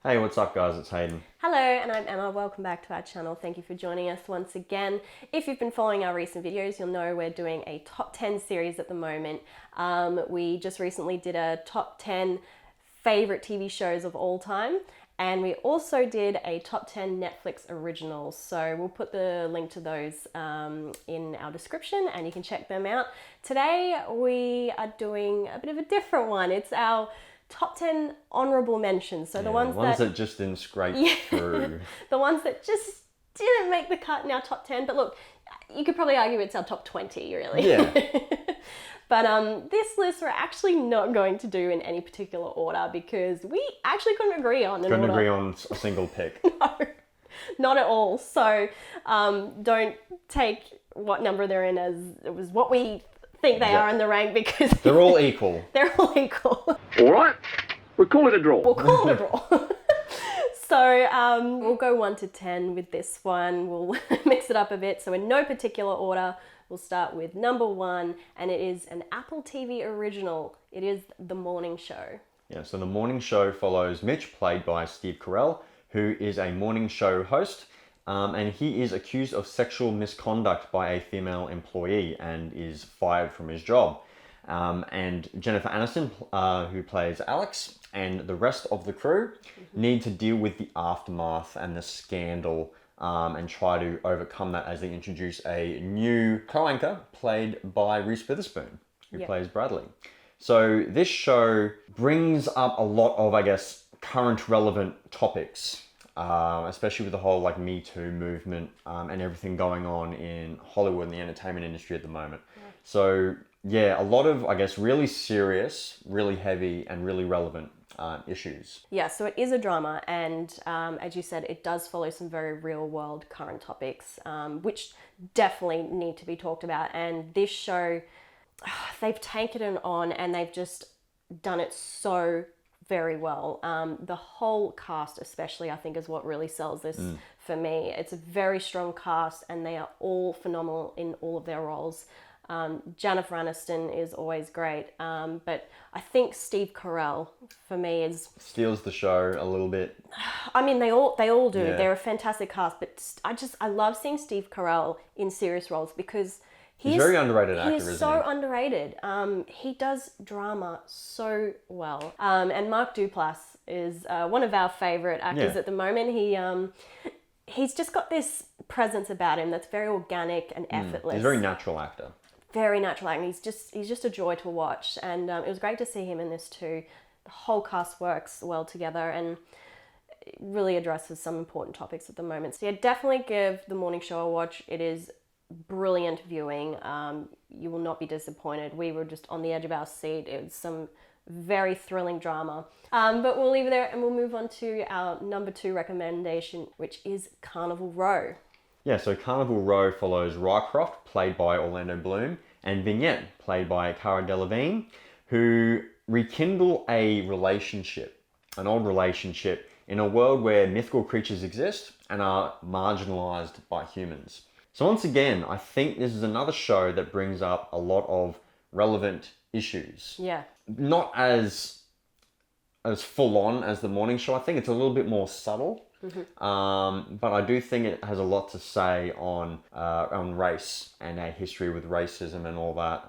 Hey, what's up guys? It's Hayden. Hello, and I'm Emma. Welcome back to our channel. Thank you for joining us once again. If you've been following our recent videos, you'll know we're doing a top 10 series at the moment. We just recently did a top 10 favorite TV shows of all time, and we also did a top 10 Netflix originals. So we'll put the link to those in our description and you can check them out. Today we are doing a bit of a different one. It's our top 10 honourable mentions. So the ones that just didn't scrape through. The ones that just didn't make the cut in our top 10. But look, you could probably argue it's our top 20, really. Yeah. But this list we're actually not going to do in any particular order because we actually couldn't agree on an order. Couldn't agree on a single pick. No, not at all. So don't take what number they're in as it was what we think they are in the rank, because they're all equal. They're all equal. All right, we'll call it a draw. We'll call it a draw. So we'll go 1 to 10 with this one. We'll mix it up a bit. So in no particular order, we'll start with number 1, and it is an Apple TV original. It is The Morning Show. Yeah, so The Morning Show follows Mitch, played by Steve Carell, who is a morning show host. And he is accused of sexual misconduct by a female employee and is fired from his job. And Jennifer Aniston, who plays Alex, and the rest of the crew need to deal with the aftermath and the scandal and try to overcome that as they introduce a new co-anchor played by Reese Witherspoon, who plays Bradley. So this show brings up a lot of, I guess, current relevant topics. Especially with the whole Me Too movement and everything going on in Hollywood and the entertainment industry at the moment. Yeah. So yeah, a lot of, I guess, really serious, really heavy and really relevant issues. Yeah, so it is a drama, and as you said, it does follow some very real world current topics, which definitely need to be talked about. And this show, they've taken it on and they've just done it so very well. The whole cast especially, I think, is what really sells this for me. It's a very strong cast and they are all phenomenal in all of their roles. Jennifer Aniston is always great, but I think Steve Carell for me steals the show a little bit. I mean, they all do. Yeah. They're a fantastic cast, but I love seeing Steve Carell in serious roles because he's a very underrated actor, isn't he? He's so underrated. He does drama so well. And Mark Duplass is one of our favourite actors at the moment. He's just got this presence about him that's very organic and effortless. He's a very natural actor. Very natural acting. He's just a joy to watch, and it was great to see him in this too. The whole cast works well together and it really addresses some important topics at the moment. So yeah, definitely give The Morning Show a watch. It is brilliant viewing. You will not be disappointed. We were just on the edge of our seat. It was some very thrilling drama. But we'll leave it there and we'll move on to our number 2 recommendation, which is Carnival Row. Yeah, so Carnival Row follows Rycroft, played by Orlando Bloom, and Vignette, played by Cara Delevingne, who rekindle a relationship, an old relationship, in a world where mythical creatures exist and are marginalized by humans. So once again, I think this is another show that brings up a lot of relevant issues. Yeah. Not as full on as The Morning Show. I think it's a little bit more subtle. Mm-hmm. But I do think it has a lot to say on race and our history with racism and all that,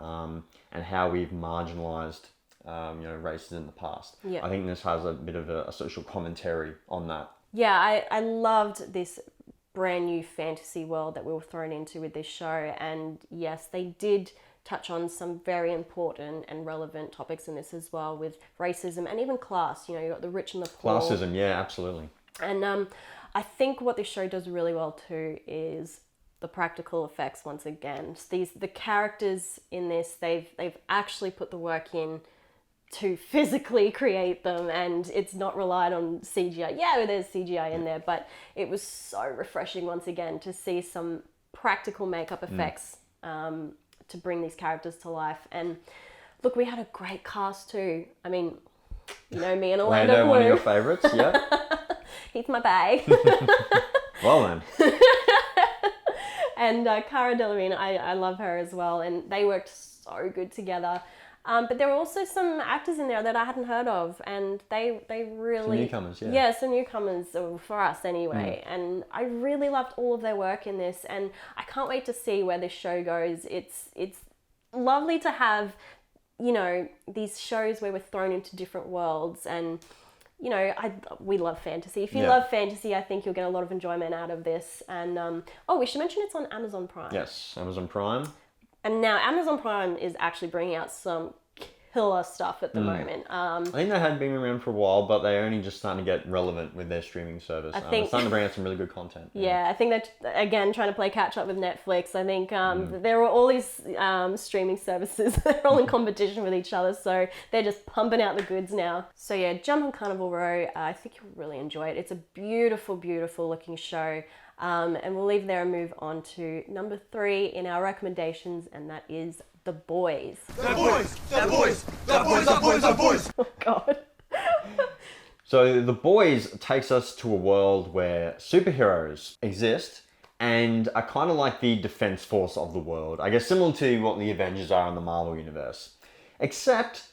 and how we've marginalized races in the past. Yeah. I think this has a bit of a social commentary on that. Yeah, I loved this brand new fantasy world that we were thrown into with this show, and yes, they did touch on some very important and relevant topics in this as well, with racism and even class. You got the rich and the poor. Classism, yeah, absolutely. And I think what this show does really well too is the practical effects. Once again, the characters in this, they've actually put the work in to physically create them, and it's not relied on CGI. Yeah, there's CGI in there, but it was so refreshing once again to see some practical makeup effects to bring these characters to life. And look, we had a great cast too. I mean, me and Orlando Bloom. One of your favourites, yeah. He's my bae. Well then. And Cara Delevingne, I love her as well, and they worked so good together. But there were also some actors in there that I hadn't heard of, and they really... Some newcomers, yeah. Yeah, some newcomers, for us anyway. And I really loved all of their work in this, and I can't wait to see where this show goes. It's lovely to have, you know, these shows where we're thrown into different worlds, and you know, we love fantasy. If you love fantasy, I think you'll get a lot of enjoyment out of this. And we should mention it's on Amazon Prime. Yes, Amazon Prime. And now Amazon Prime is actually bringing out some killer stuff at the moment. I think they had been around for a while, but they're only just starting to get relevant with their streaming service. They're starting to bring out some really good content. Yeah, I think they're, again, trying to play catch up with Netflix. I think there are all these streaming services. They're all in competition with each other, so they're just pumping out the goods now. So yeah, jump on Carnival Row. I think you'll really enjoy it. It's a beautiful, beautiful looking show. And we'll leave there and move on to number 3 in our recommendations, and that is The Boys. The Boys! The Boys! The Boys! The Boys! The Boys! Oh, God. So The Boys takes us to a world where superheroes exist and are kind of like the defense force of the world. I guess similar to what the Avengers are in the Marvel Universe. Except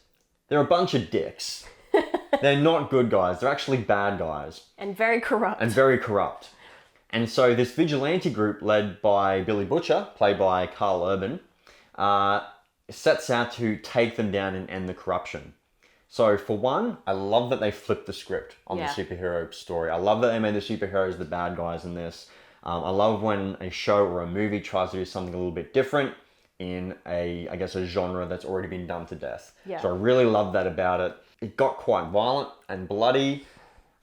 they're a bunch of dicks. They're not good guys. They're actually bad guys. And very corrupt. And so this vigilante group led by Billy Butcher, played by Carl Urban, sets out to take them down and end the corruption. So for one, I love that they flipped the script on the superhero story. I love that they made the superheroes the bad guys in this. I love when a show or a movie tries to do something a little bit different in a genre that's already been done to death. Yeah. So I really love that about it. It got quite violent and bloody.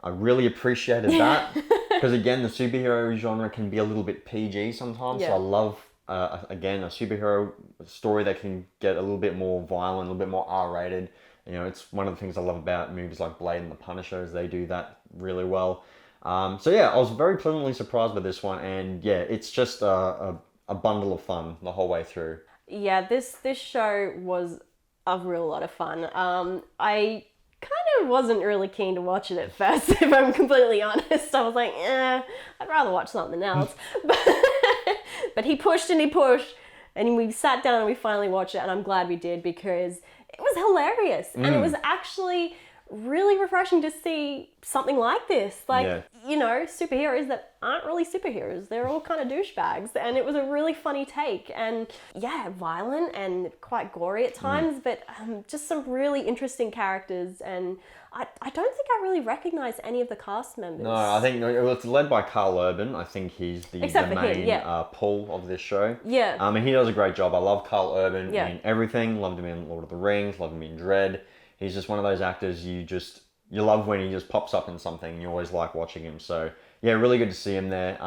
I really appreciated that. Because again, the superhero genre can be a little bit PG sometimes. Yeah. So I love, again, a superhero story that can get a little bit more violent, a little bit more R-rated. You know, it's one of the things I love about movies like Blade and The Punisher, is they do that really well. So yeah, I was very pleasantly surprised by this one. And yeah, it's just a bundle of fun the whole way through. Yeah, this show was a real lot of fun. I kind of wasn't really keen to watch it at first, if I'm completely honest. I was like, I'd rather watch something else. But he pushed, and we sat down and we finally watched it, and I'm glad we did, because it was hilarious. And it was actually really refreshing to see something like this. You know, superheroes that aren't really superheroes. They're all kind of douchebags. And it was a really funny take. And yeah, violent and quite gory at times, but just some really interesting characters. And I don't think I really recognize any of the cast members. No, I think it's led by Carl Urban. I think he's the main pull of this show. Yeah. And he does a great job. I love Carl Urban in everything. Loved him in Lord of the Rings. Loved him in Dredd. He's just one of those actors you love when he just pops up in something, and you always like watching him. So yeah, really good to see him there.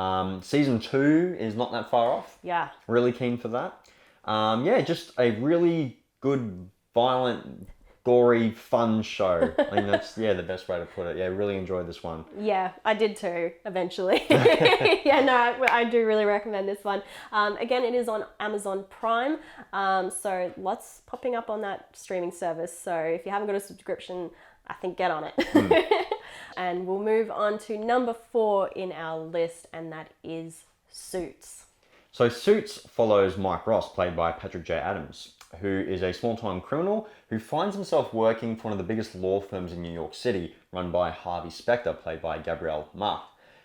Season 2 is not that far off. Yeah. Really keen for that. Yeah, just a really good, violent, gory, fun show. I think that's the best way to put it. Yeah, really enjoyed this one. Yeah, I did too, eventually. I do really recommend this one. Again, it is on Amazon Prime, so lots popping up on that streaming service. So if you haven't got a subscription, I think get on it. And we'll move on to number 4 in our list, and that is Suits. So Suits follows Mike Ross, played by Patrick J. Adams, who is a small-time criminal who finds himself working for one of the biggest law firms in New York City, run by Harvey Specter, played by Gabrielle Mark.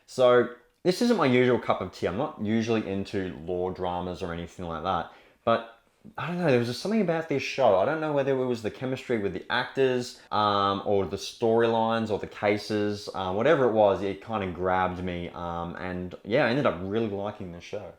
So this isn't my usual cup of tea. I'm not usually into law dramas or anything like that, but I don't know, there was just something about this show. I don't know whether it was the chemistry with the actors, or the storylines, or the cases, whatever it was, it kind of grabbed me, and yeah, I ended up really liking the show.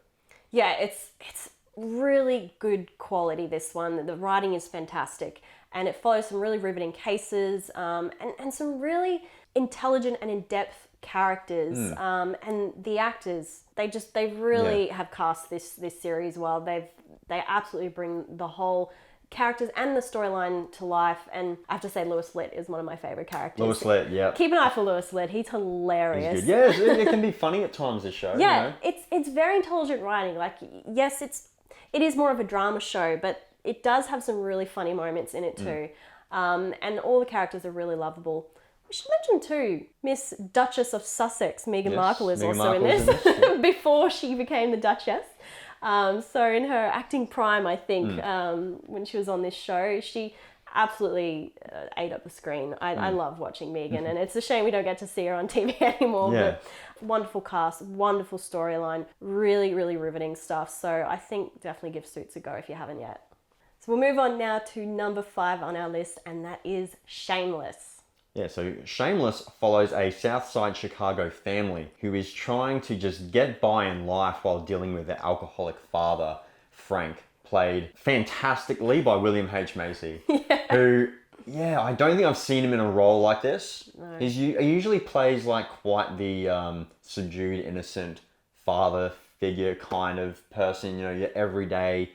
Yeah, it's really good quality, this one. The writing is fantastic, and it follows some really riveting cases, and some really intelligent and in-depth characters, and the actors, they really have cast this series well. They absolutely bring the whole characters and the storyline to life, and I have to say Louis Litt is one of my favorite characters. Louis Litt, yeah. Keep an eye for Louis Litt. He's hilarious. He's good. Yeah, it can be funny at times, this show. Yeah, you know? it's very intelligent writing. Like, yes, it is more of a drama show, but it does have some really funny moments in it too. And all the characters are really lovable. We should mention too, Miss Duchess of Sussex, Meghan Markle, is also in this, before she became the Duchess. So in her acting prime, I think, when she was on this show, she absolutely ate up the screen. I love watching Megan, and it's a shame we don't get to see her on TV anymore. Yeah. But wonderful cast, wonderful storyline, really, really riveting stuff. So I think definitely give Suits a go if you haven't yet. So we'll move on now to number 5 on our list, and that is Shameless. Yeah, so Shameless follows a Southside Chicago family who is trying to just get by in life while dealing with their alcoholic father, Frank, played fantastically by William H. Macy, who, I don't think I've seen him in a role like this. No. He usually plays like quite the subdued, innocent father figure kind of person, you know, your everyday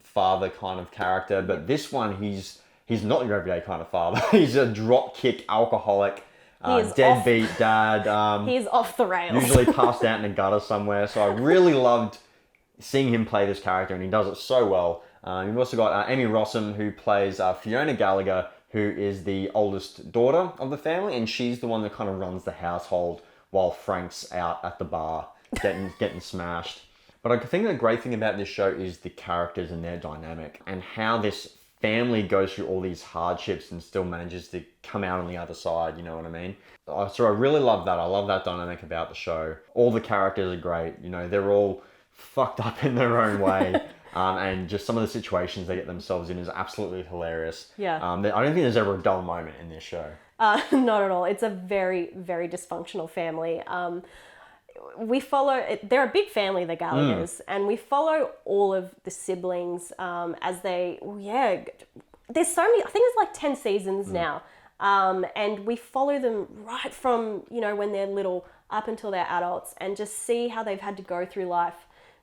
father kind of character. But this one, he's not your everyday kind of father. He's a dropkick alcoholic, deadbeat dad. He's off the rails. Usually passed out in a gutter somewhere. So I really loved seeing him play this character, and he does it so well. You've also got Amy Rossum, who plays Fiona Gallagher, who is the oldest daughter of the family, and she's the one that kind of runs the household while Frank's out at the bar getting smashed. But I think the great thing about this show is the characters and their dynamic, and how this family goes through all these hardships and still manages to come out on the other side, you know what I mean? So I really love that. I love that dynamic about the show. All the characters are great. You know, they're all fucked up in their own way. And just some of the situations they get themselves in is absolutely hilarious. Yeah. I don't think there's ever a dull moment in this show. Not at all. It's a very, very dysfunctional family. They're a big family, the Gallaghers, and we follow all of the siblings as there's so many, I think it's like 10 seasons now. And we follow them right from, you know, when they're little up until they're adults, and just see how they've had to go through life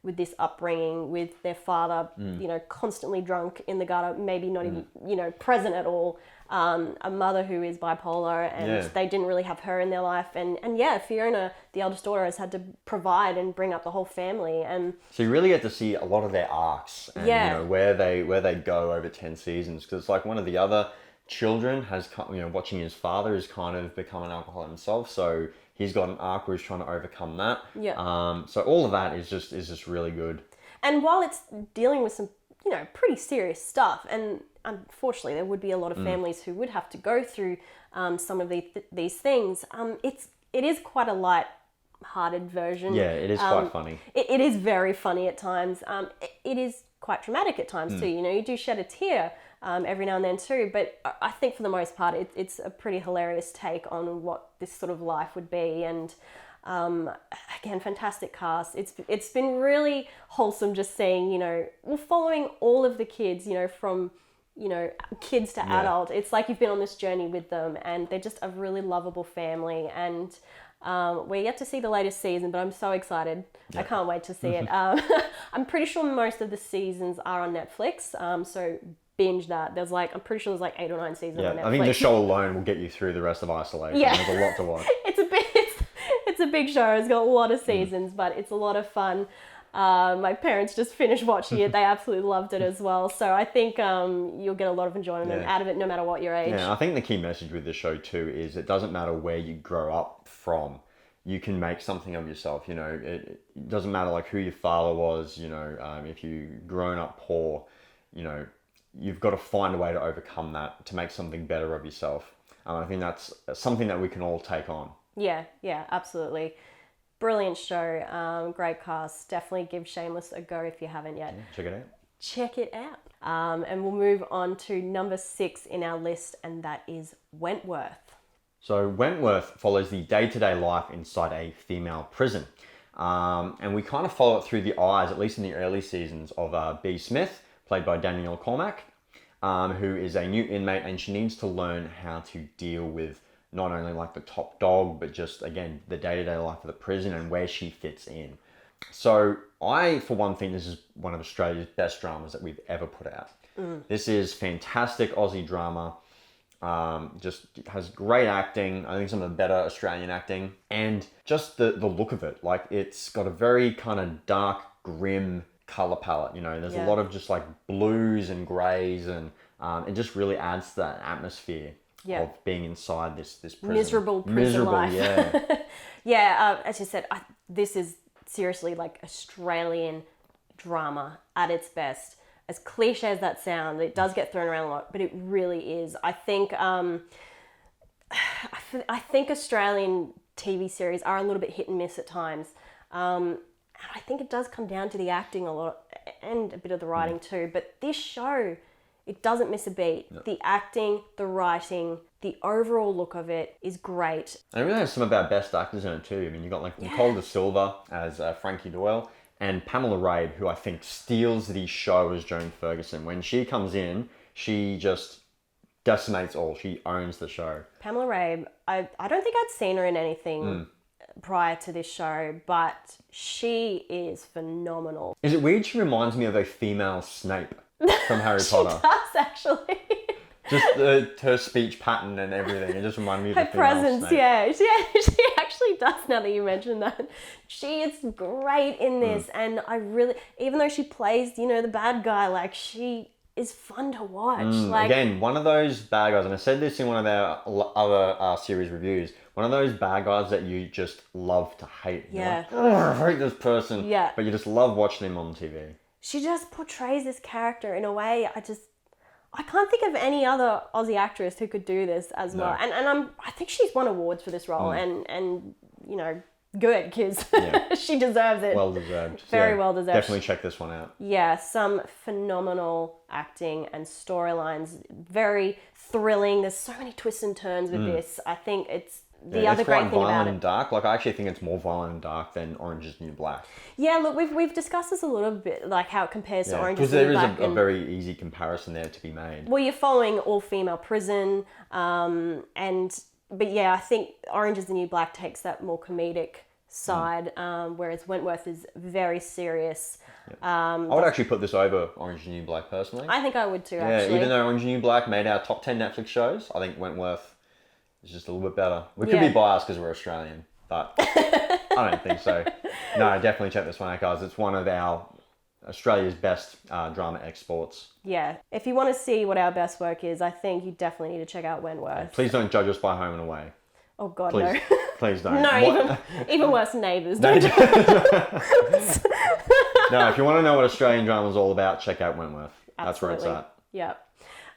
with this upbringing, with their father, you know, constantly drunk in the gutter, maybe not even, you know, present at all. A mother who is bipolar, and they didn't really have her in their life. And Fiona, the eldest daughter, has had to provide and bring up the whole family. And so you really get to see a lot of their arcs and you know, where they go over 10 seasons. Because it's like one of the other children has, you know, watching his father has kind of become an alcoholic himself. So he's got an arc where he's trying to overcome that. Yeah. So all of that is just really good. And while it's dealing with some, you know, pretty serious stuff, and unfortunately there would be a lot of families who would have to go through some of these things, it is quite a light-hearted version. Yeah, it is quite funny. It is very funny at times. It is quite dramatic at times too. You know, you do shed a tear every now and then too, but I think for the most part it's a pretty hilarious take on what this sort of life would be. And again, fantastic cast. It's been really wholesome just seeing, you know, we're following all of the kids, you know, from, you know, kids to adult. It's like you've been on this journey with them, and they're just a really lovable family. And we're yet to see the latest season, but I'm so excited. I can't wait to see it. I'm pretty sure most of the seasons are on Netflix, so binge that. I'm pretty sure there's like 8 or 9 seasons on Netflix. I think the show alone will get you through the rest of isolation. Yeah. There's a lot to watch. It's a big show. It's got a lot of seasons, but it's a lot of fun. My parents just finished watching it. They absolutely loved it as well. So I think you'll get a lot of enjoyment out of it, no matter what your age. Yeah, I think the key message with this show too is it doesn't matter where you grow up from. You can make something of yourself. You know, it doesn't matter like who your father was. You know, if you've grown up poor, you know, you've got to find a way to overcome that to make something better of yourself. I think that's something that we can all take on. Yeah, absolutely. Brilliant show, great cast. Definitely give Shameless a go if you haven't yet. Yeah, check it out. And we'll move on to number 6 in our list, and that is Wentworth. So Wentworth follows the day-to-day life inside a female prison. And we kind of follow it through the eyes, at least in the early seasons, of B. Smith, played by Danielle Cormack, who is a new inmate, and she needs to learn how to deal with not only like the top dog, but just, again, the day-to-day life of the prison and where she fits in. So I, for one, think this is one of Australia's best dramas that we've ever put out. This is fantastic Aussie drama. Just has great acting. I think some of the better Australian acting. And just the look of it. Like, it's got a very kind of dark, grim color palette. You know, there's a lot of just like blues and grays, and it just really adds to that atmosphere. Of being inside this prison. Miserable prison life. Yeah. As you said, this is seriously like Australian drama at its best. as cliche as that sounds, it does get thrown around a lot, but it really is. I think Australian TV series are a little bit hit and miss at times. And I think it does come down to the acting a lot and a bit of the writing too. But this show, it doesn't miss a beat. No. The acting, the writing, the overall look of it is great. And it really has some of our best actors in it too. I mean, you've got like Nicole De Silva as Frankie Doyle and Pamela Rabe, who I think steals the show as Joan Ferguson. When she comes in, she just decimates all. She owns the show. Pamela Rabe, I don't think I'd seen her in anything prior to this show, but she is phenomenal. Is it weird? She reminds me of a female Snape from Harry Potter. She does, actually. Just her speech pattern and everything. It just reminded me of her the female presence, Snape. yeah. She actually does, now that you mention that. She is great in this, and I really, even though she plays, the bad guy, like, she is fun to watch. Again, one of those bad guys, and I said this in one of our other series reviews, one of those bad guys that you just love to hate. Yeah. You're like, I hate this person. Yeah. But you just love watching him on TV. She just portrays this character in a way I can't think of any other Aussie actress who could do this as well. And I think she's won awards for this role, and good, because she deserves it. Well deserved. Very well deserved. Definitely check this one out. Yeah, some phenomenal acting and storylines. Very thrilling. There's so many twists and turns with this. I think it's the other great thing about it. It's quite violent and dark. Like, I actually think it's more violent and dark than Orange is the New Black. Yeah, look, we've discussed this a little bit, like how it compares to Orange is the New Because Black. there is a very easy comparison there to be made. Well, you're following all-female prison, but yeah, I think Orange is the New Black takes that more comedic side, whereas Wentworth is very serious. I would actually put this over Orange is the New Black personally. I think I would too, yeah, actually. Even though Orange is the New Black made our top 10 Netflix shows, I think Wentworth is just a little bit better. We could be biased because we're Australian, but I don't think so. No, definitely check this one out, guys. It's one of our Australia's best drama exports. Yeah, if you want to see what our best work is, I think you definitely need to check out Wentworth. Please don't judge us by Home and Away. Oh God, Please, no. Please don't. No, even worse, Neighbours. No, if you want to know what Australian drama is all about, check out Wentworth. That's where it's at. Yep.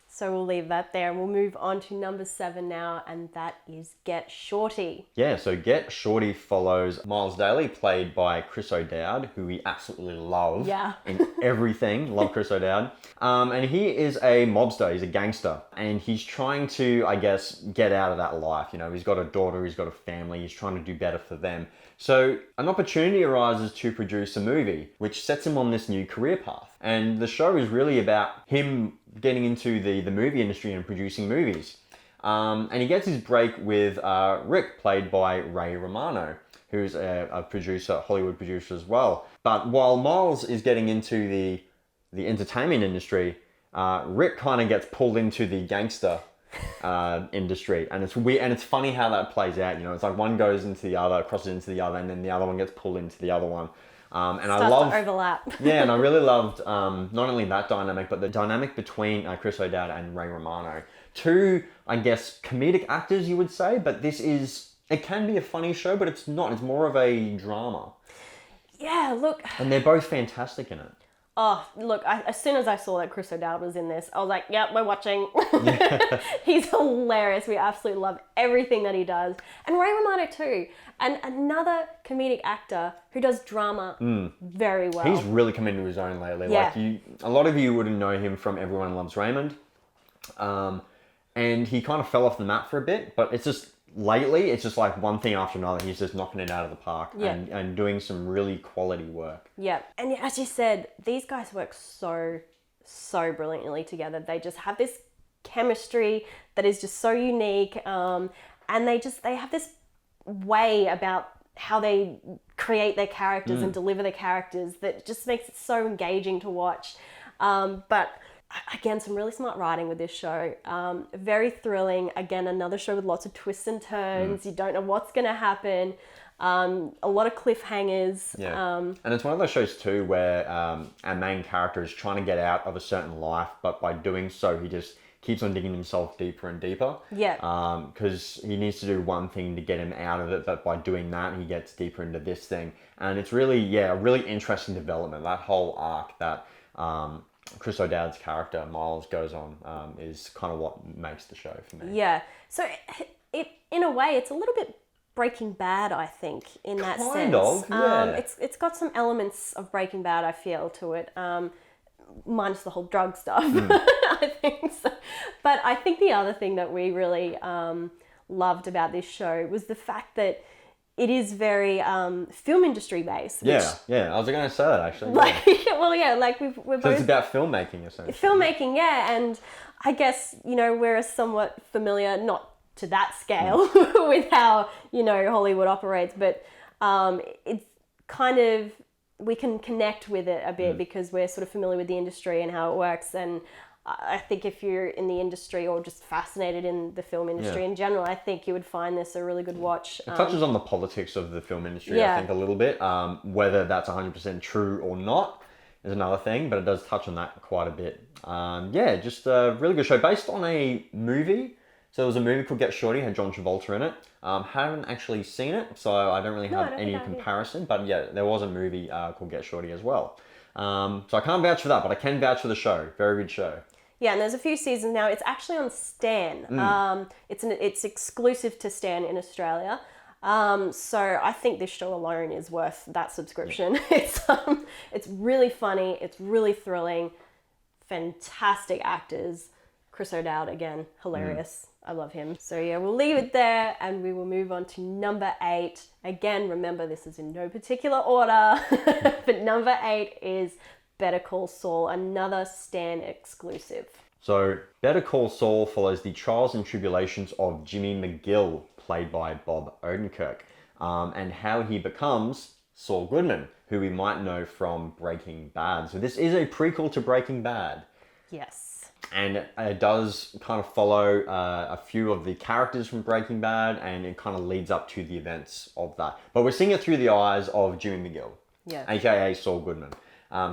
So we'll leave that there and we'll move on to number 7 now, and that is Get Shorty. Yeah, so Get Shorty follows Miles Daly, played by Chris O'Dowd, who we absolutely love in everything. Love Chris O'Dowd. And he is a mobster, he's a gangster, and he's trying to, I guess, get out of that life. He's got a daughter, he's got a family, he's trying to do better for them. So an opportunity arises to produce a movie, which sets him on this new career path. And the show is really about him getting into the movie industry and producing movies. And he gets his break with Rick, played by Ray Romano, who's a producer, Hollywood producer as well. But while Miles is getting into the entertainment industry, Rick kind of gets pulled into the gangster industry, and it's weird, and it's funny how that plays out. It's like one goes into the other, crosses into the other, and then the other one gets pulled into the other one. And I love to overlap. Yeah, and I really loved not only that dynamic, but the dynamic between Chris O'Dowd and Ray Romano. Two, I guess, comedic actors, you would say, but it can be a funny show, but it's not. It's more of a drama. Yeah, look. And they're both fantastic in it. Oh, look, as soon as I saw that Chris O'Dowd was in this, I was like, yep, we're watching. He's hilarious. We absolutely love everything that he does. And Ray Romano too. And another comedic actor who does drama very well. He's really come into his own lately. Yeah. Like a lot of you wouldn't know him from Everyone Loves Raymond. And he kind of fell off the map for a bit, but it's just lately, it's just like one thing after another. He's just knocking it out of the park and doing some really quality work. Yeah. And as you said, these guys work so brilliantly together. They just have this chemistry that is just so unique. And they have this way about how they create their characters and deliver their characters that just makes it so engaging to watch. But again, some really smart writing with this show. Very thrilling. Again, another show with lots of twists and turns. You don't know what's going to happen. A lot of cliffhangers. Yeah. And it's one of those shows too where our main character is trying to get out of a certain life, but by doing so, he just keeps on digging himself deeper and deeper. Yeah. Because he needs to do one thing to get him out of it, but by doing that, he gets deeper into this thing. And it's really, a really interesting development, that whole arc that Chris O'Dowd's character, Miles, goes on is kind of what makes the show for me. Yeah. So it in a way, it's a little bit Breaking Bad, I think, in that sense. Kind of, yeah. It's got some elements of Breaking Bad, I feel, to it. Minus the whole drug stuff, I think so. But I think the other thing that we really loved about this show was the fact that it is very film industry based. Which, Yeah. I was going to say that actually. like, like we're So both it's about filmmaking essentially. filmmaking, and I guess we're somewhat familiar, not to that scale, with how Hollywood operates, but it's kind of, we can connect with it a bit because we're sort of familiar with the industry and how it works. And I think if you're in the industry or just fascinated in the film industry in general, I think you would find this a really good watch. It touches on the politics of the film industry, I think, a little bit. Whether that's 100% true or not is another thing, but it does touch on that quite a bit. Just a really good show based on a movie. So there was a movie called Get Shorty, had John Travolta in it. Haven't actually seen it, so I don't really have any comparison. But yeah, there was a movie called Get Shorty as well. So I can't vouch for that, but I can vouch for the show. Very good show. Yeah, and there's a few seasons now. It's actually on Stan. It's exclusive to Stan in Australia. So I think this show alone is worth that subscription. It's really funny. It's really thrilling. Fantastic actors. Chris O'Dowd, again, hilarious. I love him. So yeah, we'll leave it there and we will move on to number 8. Again, remember this is in no particular order, but number 8 is Better Call Saul, another Stan exclusive. So Better Call Saul follows the trials and tribulations of Jimmy McGill, played by Bob Odenkirk, and how he becomes Saul Goodman, who we might know from Breaking Bad. So this is a prequel to Breaking Bad. Yes. And it does kind of follow a few of the characters from Breaking Bad, and it kind of leads up to the events of that. But we're seeing it through the eyes of Jimmy McGill, aka Saul Goodman.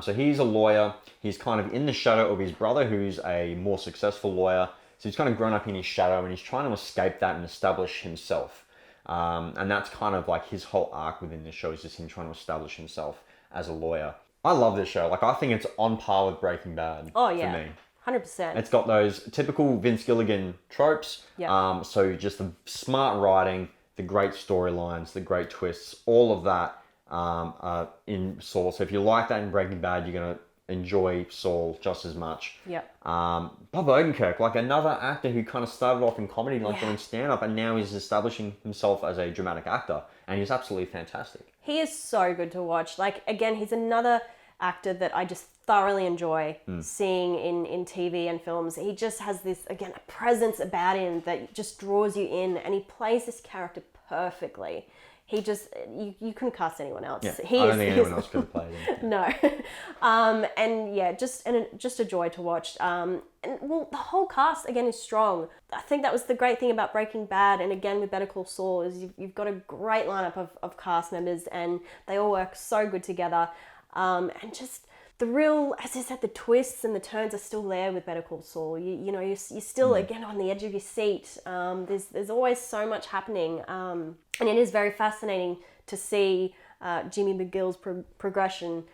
So he's a lawyer. He's kind of in the shadow of his brother, who's a more successful lawyer. So he's kind of grown up in his shadow, and he's trying to escape that and establish himself. And that's kind of like his whole arc within the show, is just him trying to establish himself as a lawyer. I love this show. Like, I think it's on par with Breaking Bad for me. 100%. It's got those typical Vince Gilligan tropes. So just the smart writing, the great storylines, the great twists, all of that in Saul. So if you like that in Breaking Bad, you're going to enjoy Saul just as much. Bob Odenkirk, like another actor who kind of started off in comedy, like doing stand-up, and now he's establishing himself as a dramatic actor. And he's absolutely fantastic. He is so good to watch. Like, again, he's another actor that I just thoroughly enjoy seeing in TV and films. He just has this, again, a presence about him that just draws you in, and he plays this character perfectly. He just, you couldn't cast anyone else. I don't think anyone else could have played him. No. Just a joy to watch. And well, the whole cast, again, is strong. I think that was the great thing about Breaking Bad, and again with Better Call Saul, is you've got a great lineup of cast members, and they all work so good together. And just the real, as I said, the twists and the turns are still there with Better Call Saul. You're still again on the edge of your seat. There's always so much happening, and it is very fascinating to see Jimmy McGill's progression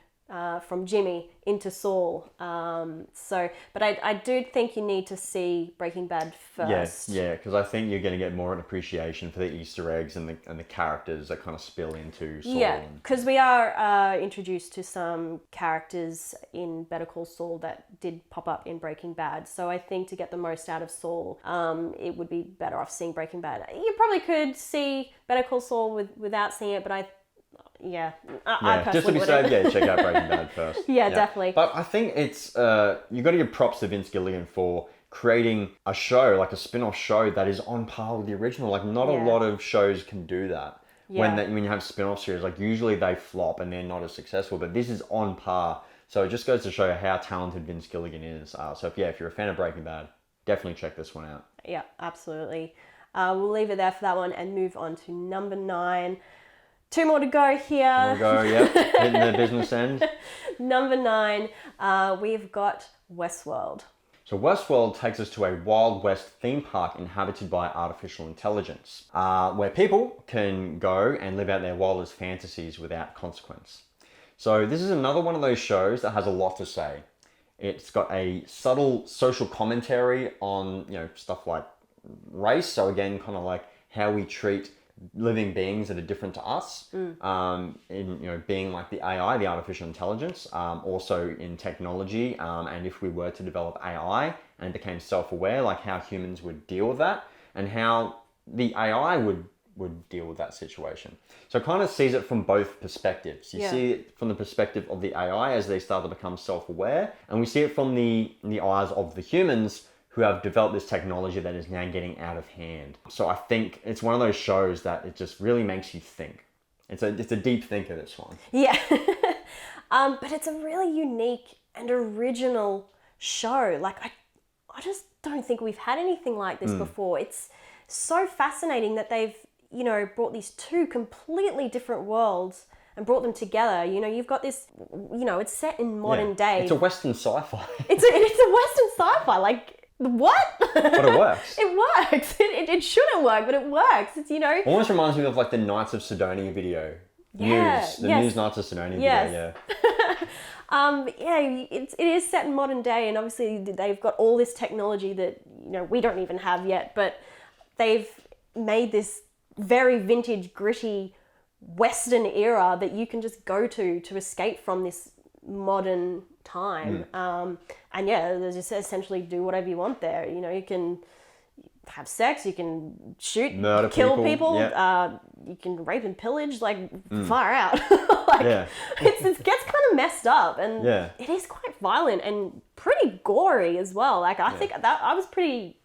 from Jimmy into Saul. But I do think you need to see Breaking Bad first. Yeah, because I think you're going to get more an appreciation for the Easter eggs and the characters that kind of spill into Saul. Yeah, because we are introduced to some characters in Better Call Saul that did pop up in Breaking Bad. So I think to get the most out of Saul, it would be better off seeing Breaking Bad. You probably could see Better Call Saul without seeing it, but I personally just to be safe, check out Breaking Bad first. Definitely. But I think it's you got to give props to Vince Gilligan for creating a show, like a spin-off show that is on par with the original. Like, not a lot of shows can do that. When you have spin-off series, like, usually they flop and they're not as successful, but this is on par. So it just goes to show how talented Vince Gilligan is. So if you're a fan of Breaking Bad, definitely check this one out. Yeah, absolutely. We'll leave it there for that one and move on to number 9. 2 more to go here. Hitting the business end. Number 9, we've got Westworld. So Westworld takes us to a Wild West theme park inhabited by artificial intelligence, where people can go and live out their wildest fantasies without consequence. So this is another one of those shows that has a lot to say. It's got a subtle social commentary on, stuff like race. So again, kind of like how we treat living beings that are different to us, in being like the AI, the artificial intelligence, also in technology, and if we were to develop AI and became self-aware, like how humans would deal with that and how the AI would deal with that situation. So it kind of sees it from both perspectives. You see it from the perspective of the AI as they start to become self-aware, and we see it from the eyes of the humans who have developed this technology that is now getting out of hand. So I think it's one of those shows that it just really makes you think. It's a deep thinker, this one. Yeah. But it's a really unique and original show. Like, I just don't think we've had anything like this before. It's so fascinating that they've, brought these two completely different worlds and brought them together. You've got this, it's set in modern day. It's a Western sci-fi. It's a Western sci-fi. Like, what? But it works. It works. It shouldn't work, but it works. It's, Almost reminds me of like the Knights of Sidonia video. News Knights of Sidonia video, it is set in modern day, and obviously they've got all this technology that, we don't even have yet, but they've made this very vintage, gritty Western era that you can just go to escape from this modern time. They just essentially do whatever you want there. You can have sex, you can shoot, murder kill people, you can rape and pillage, like far out. It gets kind of messed up, and it is quite violent and pretty gory as well. Like I think that I was pretty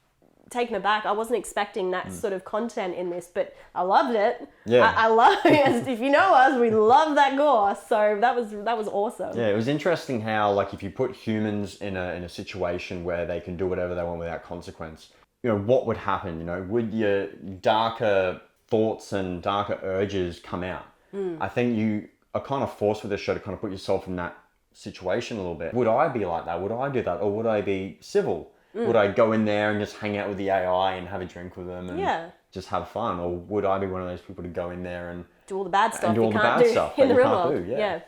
taken aback. I wasn't expecting that sort of content in this, but I loved it. I love it. If you know us, we love that gore. So that was awesome. Yeah, it was interesting how, like, if you put humans in a situation where they can do whatever they want without consequence, what would happen? Would your darker thoughts and darker urges come out? I think you are kind of forced with this show to kind of put yourself in that situation a little bit. Would I be like that? Would I do that? Or would I be civil? Would I go in there and just hang out with the AI and have a drink with them and just have fun? Or would I be one of those people to go in there and do all the bad stuff and do all you the can't bad do stuff in the that you real can't world? do?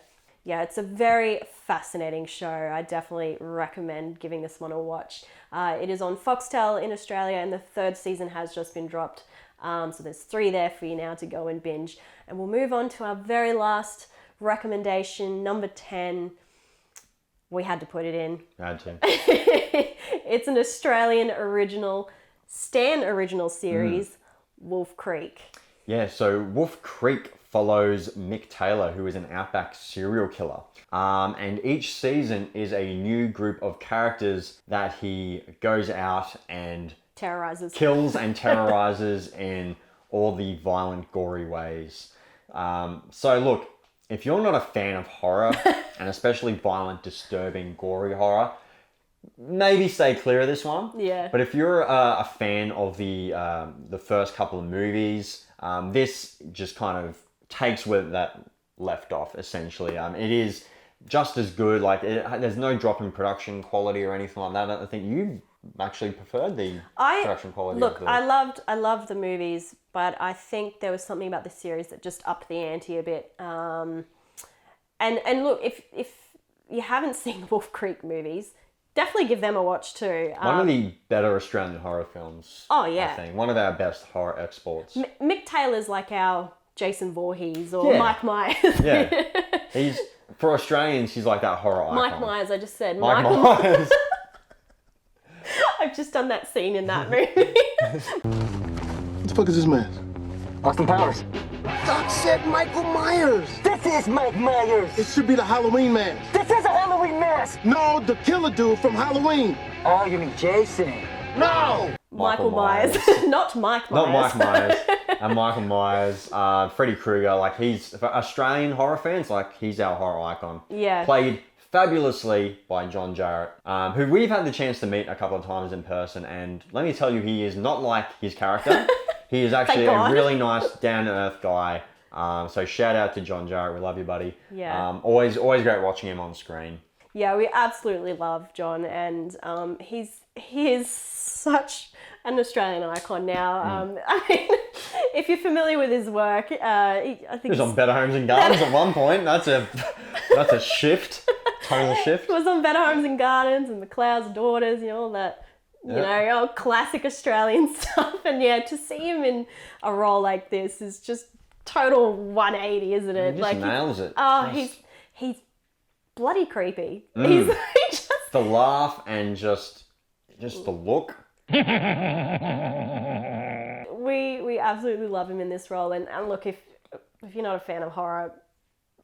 Yeah, it's a very fascinating show. I definitely recommend giving this one a watch. It is on Foxtel in Australia, and the third season has just been dropped. So there's 3 there for you now to go and binge. And we'll move on to our very last recommendation, number 10. We had to put it in. Had to. It's an Australian original, Stan original series, Wolf Creek. Yeah, so Wolf Creek follows Mick Taylor, who is an outback serial killer. And each season is a new group of characters that he goes out and terrorizes, kills and terrorizes in all the violent, gory ways. So look, if you're not a fan of horror, and especially violent, disturbing, gory horror, maybe stay clear of this one. Yeah. But if you're a fan of the first couple of movies, this just kind of takes where that left off, essentially. It is just as good. Like, there's no drop in production quality or anything like that. I think you actually preferred the production quality. Look, I loved the movies, but I think there was something about the series that just upped the ante a bit. And look, if you haven't seen the Wolf Creek movies, definitely give them a watch too. One of the better Australian horror films. Oh yeah, I think one of our best horror exports. Mick Taylor's like our Jason Voorhees or Mike Myers. Yeah, for Australians, he's like that horror icon. Mike Myers, I just said. Michael Myers. I've just done that scene in that movie. What the fuck is this man? Austin Powers. Doc said Michael Myers. This is Mike Myers. It should be the Halloween mask. This is a Halloween mask. No, the killer dude from Halloween. Oh, you mean Jason? No! Michael Myers. Not Mike Myers. Not Mike Myers. And Michael Myers, Freddy Krueger, like, he's, for Australian horror fans, like, he's our horror icon. Yeah. Played fabulously by John Jarratt, who we've had the chance to meet a couple of times in person, and let me tell you, he is not like his character. He is actually a really nice, down-to-earth guy. So shout out to John Jarratt. We love you, buddy. Yeah. Always great watching him on screen. Yeah, we absolutely love John, and he is such an Australian icon now. I mean, if you're familiar with his work, I think he was on Better Homes and Gardens at one point. That's a shift Total shift. Was on Better Homes and Gardens and McLeod's Daughters, you know, all that, you know, classic Australian stuff. And yeah, to see him in a role like this is just total 180, isn't it? He just nails it. Oh, he's bloody creepy. He just... The laugh and just the look. We absolutely love him in this role. And look, if you're not a fan of horror,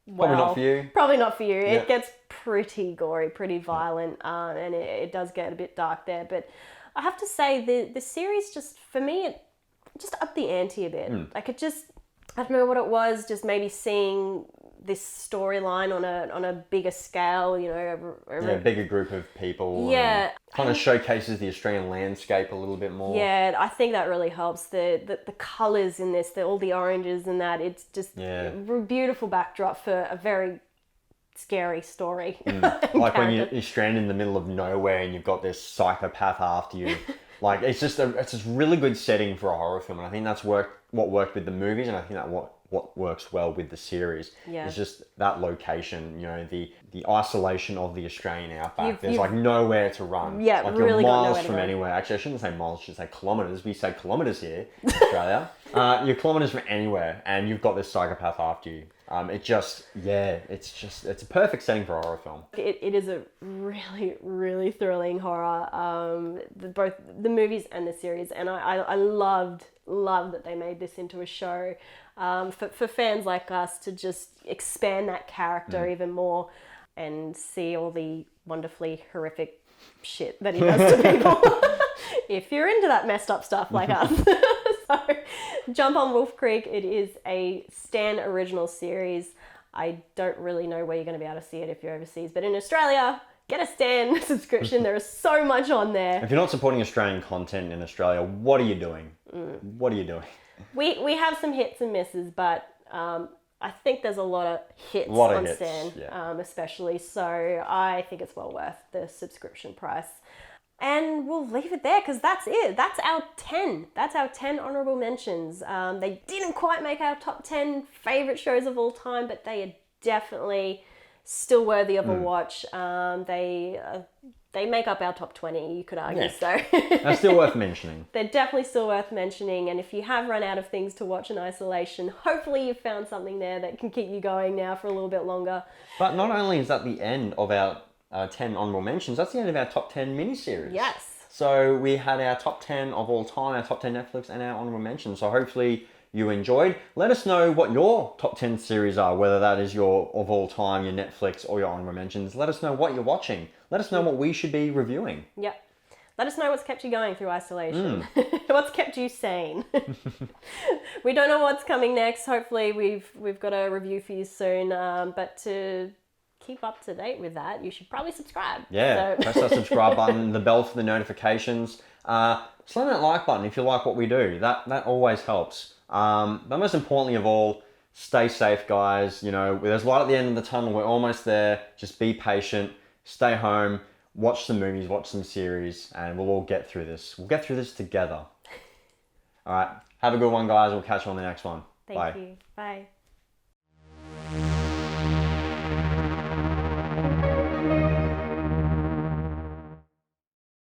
well, Probably not for you. Probably not for you. Yeah. It gets pretty gory, pretty violent, and it does get a bit dark there. But I have to say, the series just, for me, it just upped the ante a bit. Like it just, I don't know what it was, just maybe seeing this storyline on a bigger scale, you know, over A bigger group of people. Yeah. Kind of showcases the Australian landscape a little bit more. Yeah, I think that really helps. The colours in this, all the oranges and that, it's just a beautiful backdrop for a very scary story. Like when you're stranded in the middle of nowhere and you've got this psychopath after you. Like it's just really good setting for a horror film, and I think that's what worked with the movies, and I think that what works well with the series is just that location, you know, the isolation of the Australian outback. There's like nowhere to run. Yeah, like really you're got miles nowhere to from go. anywhere. Actually, I shouldn't say miles, I should say kilometres. We say kilometres here in Australia. You're kilometres from anywhere, and you've got this psychopath after you. It's a perfect setting for a horror film. It is a really, really thrilling horror, both the movies and the series, and I loved that they made this into a show for fans like us to just expand that character even more and see all the wonderfully horrific shit that he does to people. If you're into that messed up stuff like us. So jump on Wolf Creek. It is a Stan original series. I don't really know where you're going to be able to see it if you're overseas, but in Australia, get a Stan subscription. There is so much on there. If you're not supporting Australian content in Australia, what are you doing? What are you doing? We have some hits and misses, but I think there's a lot of hits on Stan, especially. So I think it's well worth the subscription price. And we'll leave it there because that's it. That's our 10. That's our 10 honourable mentions. They didn't quite make our top 10 favourite shows of all time, but they are definitely still worthy of a watch. They make up our top 20, you could argue. So That's still worth mentioning. They're definitely still worth mentioning. And if you have run out of things to watch in isolation, hopefully you've found something there that can keep you going now for a little bit longer. But not only is that the end of our 10 honourable mentions, that's the end of our top 10 miniseries. Yes. So we had our top 10 of all time, our top 10 Netflix, and our honourable mentions. So hopefully you enjoyed. Let us know what your top 10 series are, whether that is your of all time, your Netflix, or your honourable mentions. Let us know what you're watching. Let us know what we should be reviewing. Yep. Let us know what's kept you going through isolation. What's kept you sane. We don't know what's coming next. Hopefully we've got a review for you soon. But to keep up to date with that, you should probably subscribe. Yeah, press that subscribe button, the bell for the notifications. Slam that like button if you like what we do. That always helps. But most importantly of all, stay safe, guys. You know, there's light at the end of the tunnel. We're almost there. Just be patient. Stay home. Watch some movies. Watch some series, and we'll all get through this. We'll get through this together. All right. Have a good one, guys. We'll catch you on the next one. Thank you. Bye.